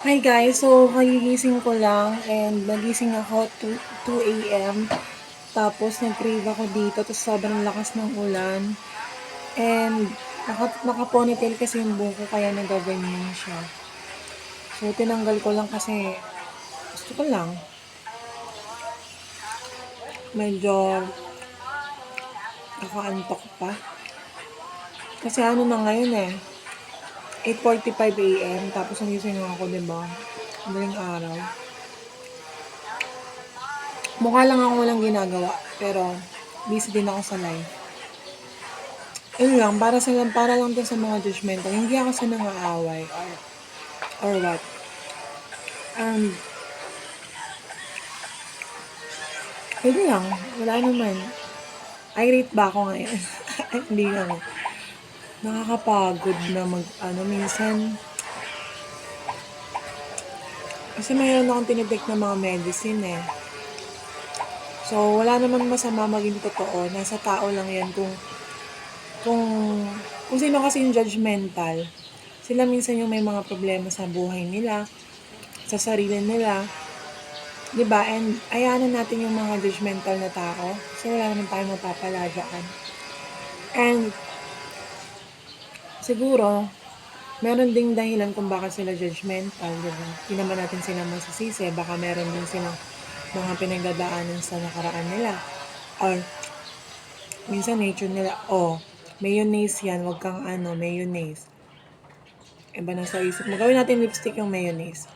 Hi guys, so kagigising ko lang and nagising ako 2 a.m. Tapos nag-crave ako dito, tapos sobrang lakas ng ulan. And naka-ponytail kasi yung buhok ko kaya nagaganyan siya. So tinanggal ko lang kasi gusto ko lang. Medyo nakaantok pa. Kasi ano na ngayon 8:45 a.m. Tapos nagising ako, diba? Madaling araw. Mukha lang ako walang ginagawa, pero busy din ako sa live. Yun lang, para lang din sa mga judgmental. Hindi ako sa nangaaway or what. Um, Yun lang, wala naman. Irate ba ako ngayon? Hindi lang. Nakakapagod na minsan. Kasi mayroon akong tinitake na mga medicine So, wala naman masama maging totoo. Nasa tao lang yan kung, kung sino kasi yung judgmental. Sila minsan yung may mga problema sa buhay nila, sa sarili nila. Diba? And ayanan natin yung mga judgmental na tao. Kasi wala naman tayong mapapala dyan. And siguro, meron ding dahilan kung bakit sila judgmental. Diba? Hindi naman natin sila masisisi. Baka meron din silang mga pinagdadaanan sa nakaraan nila. Or minsan nature nila, mayonnaise yan. Wag kang mayonnaise. Iba na sa isip mo. Gawin natin lipstick yung mayonnaise.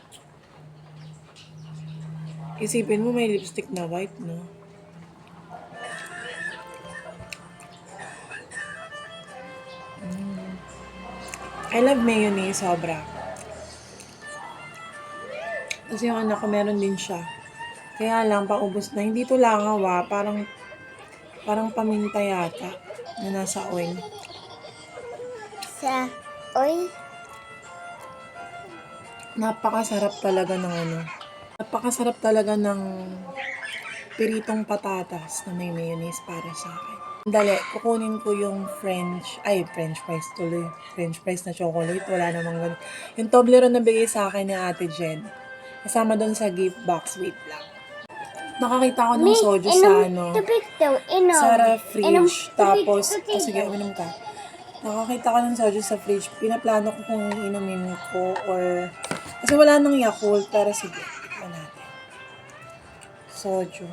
Isipin mo may lipstick na white, no? I love mayonnaise, sobra. Kasi yung anak ko meron din siya. Kaya lang, paubos na. Hindi to langaw parang paminta yata na nasa oil. Sa oil? Napakasarap talaga Napakasarap talaga ng piritong patatas na may mayonnaise para sa akin. Dali, kukunin ko yung French fries tuloy. French fries na chocolate, wala namang ganun. Yung Toblerone na bigay sa akin ni Ate Jen. Kasama doon sa gift box, wait lang. Nakakita ko ng soju sa sa fridge. Tapos, sige, uminom ka. Nakakita ko ng soju sa fridge. Pinaplano ko kung inumin ko or kasi wala nang Yakult, pero sige, ito natin. Soju.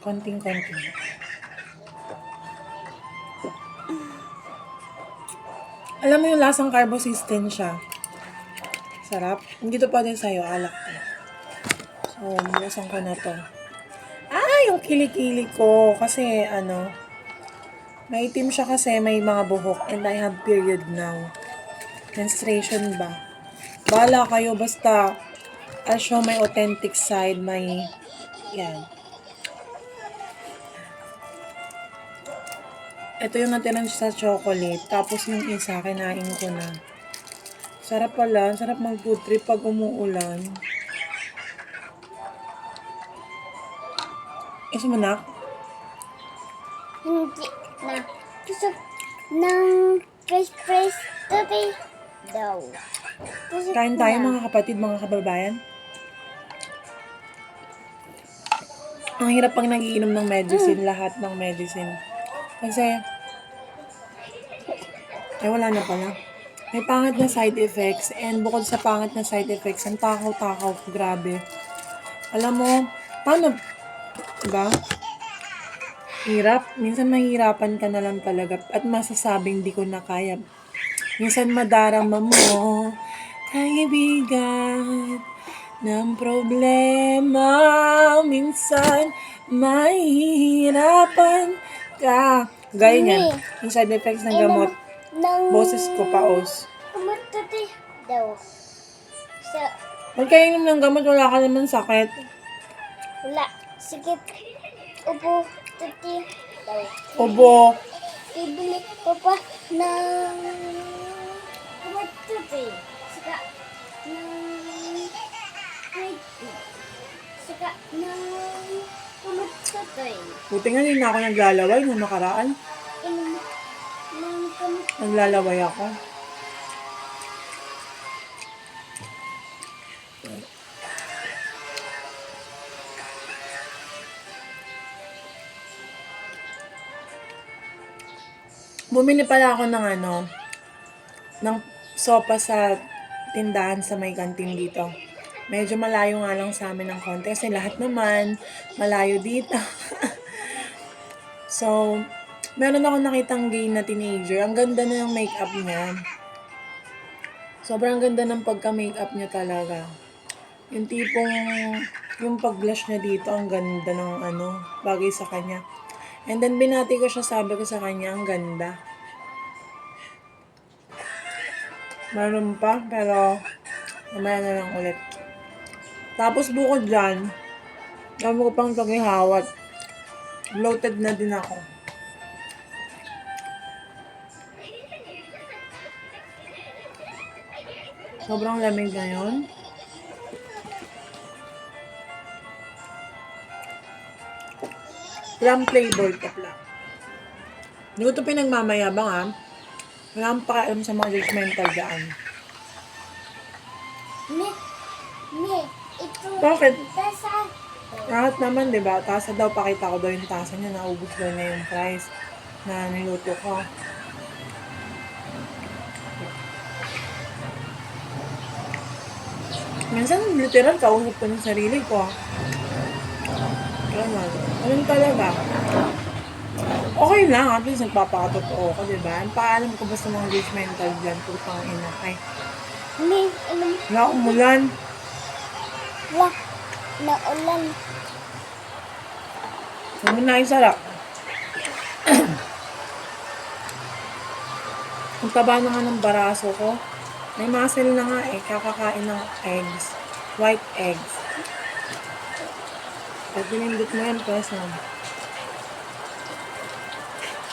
Konting-konting. Alam mo yung lasang carbosistent siya. Sarap. Hindi to pwede sa'yo, alak to. So, bukasan ko na to. Yung kilikili ko. Kasi, maitim siya kasi may mga buhok and I have period now. Menstruation ba? Bahala kayo, basta I'll show my authentic side, yan. Ito yung natirang sa chocolate, tapos yung isa, kinain ko na. Sarap pala, sarap mag-food trip pag umuulan. Isa mo na? Hindi na. Gusto ng fresh today daw. Kain tayo mga kapatid, mga kababayan. Ang hirap pag nagiinom ng medicine, lahat ng medicine. Kasi, wala na pala. May pangit na side effects and bukod sa pangit na side effects, ang takaw-takaw ko, grabe. Alam mo, paano, diba? Hirap. Minsan mahirapan ka na lang talaga at masasabing di ko na kaya. Minsan madarama mo, kaibigan, ng problema. Minsan mahihirapan ka. Gaya niyan, yung side effects ng gamot. Boses ko paos. Gamot today daw. Huwag kayo inom ng gamot, wala ka naman sakit. Wala. Sige. Ubo today daw. Obo. Ibili ko pa ng gamot today. Saka ng saka ng gamot today. Buti nga hindi na ako naglalaway nung nakaraan. Naglalaway ako. Bumili pala ako ng ng sopa sa tindahan sa may kantin dito. Medyo malayo nga lang sa amin ng konti kasi lahat naman malayo dito. So, meron ako nakitang gay na teenager. Ang ganda na ng makeup niya. Sobrang ganda ng pagka-makeup niya talaga. Yung tipong, yung pag-blush niya dito, ang ganda ng bagay sa kanya. And then, binati ko siya, sabi ko sa kanya, ang ganda. Meron pa, pero mamaya na lang ulit. Tapos bukod dyan, dami ko pang paghihawat. Bloated na din ako. Sobrang lamig ngayon. Plum flavor ka plum. Hindi ko ito pinagmamayabang ha. Wala akong pakialam sa mga judgmental dyan. Me, ito. Bakit? Tasa. Lahat naman, di ba? Tasa daw, pakita ko daw yung tasa niya. Naubos daw na yung price na niluto ko. Minsan, literal, kausap ko ng sarili ko. Ganun. Ganun talaga. Okay lang, at least nagpapakatotoo ko, di ba? Paalam ko ba sa mga judgmental dyan, putang ina. Ay, Me, wala umulan. la, naulan. Huwag mo na yung sarap. Ang taba na nga ng baraso ko. May muscle na nga eh. Kakakain ng eggs. White eggs. Pag pinindot mo yan, pwes na.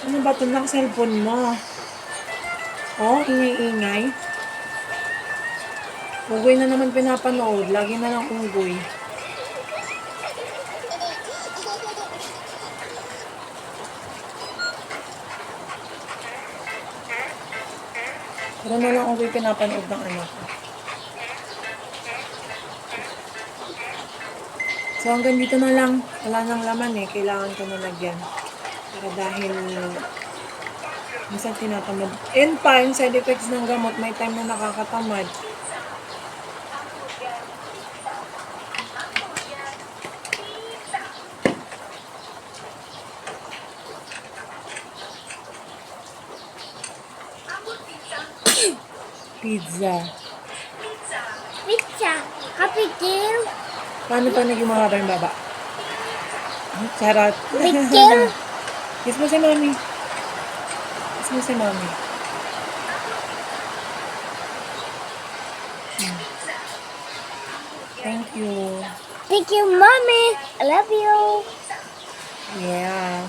Ano ba ito ng cellphone mo? Oh, ingay-ingay. Unggoy na naman pinapanood. Lagi na lang unggoy. Pero na lang unggoy pinapanood ng anak ko. So hanggang dito na lang. Wala nang laman eh. Kailangan ko na lagyan. Para dahil minsan tinatamad. And pa, yung side effects ng gamot, may time na nakakatamad. Pizza. Pizza. Kapikil. Paano pa naging mahaba yung baba? Charot. Pikil. Kiss mo si mami. Kiss mo si mami. Thank you. Thank you, mommy. I love you. Yeah.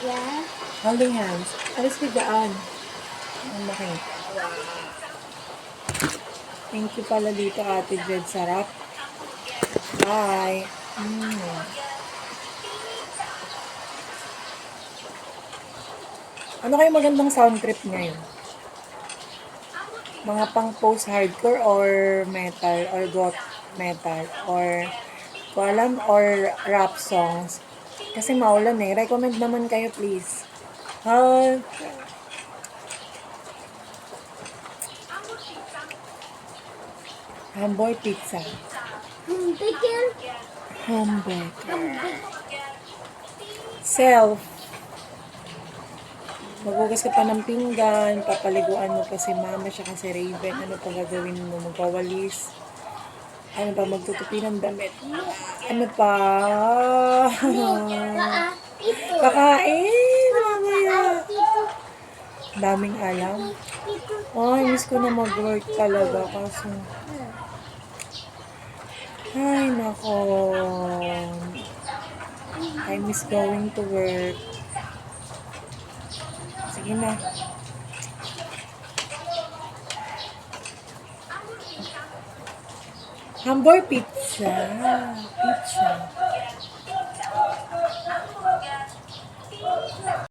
Yeah. Holding hands. Alis ka daan. Ang makita. Thank you pala dito, Ate Jed. Sarap. Bye. Ano kayo magandang sound trip ngayon? Mga pang post-hardcore or metal or goth metal or ko alam or rap songs? Kasi maulan eh. Recommend naman kayo please. Hamburg pizza. Pikil. Hamburg. Self. Maghugas ka pa ng pinggan, papaliguan mo pa si mama siya kasi Raven. Ano pa gagawin mo? Magwawalis. Ano pa? Magtutupi ng damit. Ano pa? Ito. Kakain! Mamaya. Ito. Daming alam. Ito. Oh, miss ko na mag-work talaga kasi. Ay, nako. I miss going to work. Sige na. Hamburg pizza. Pizza.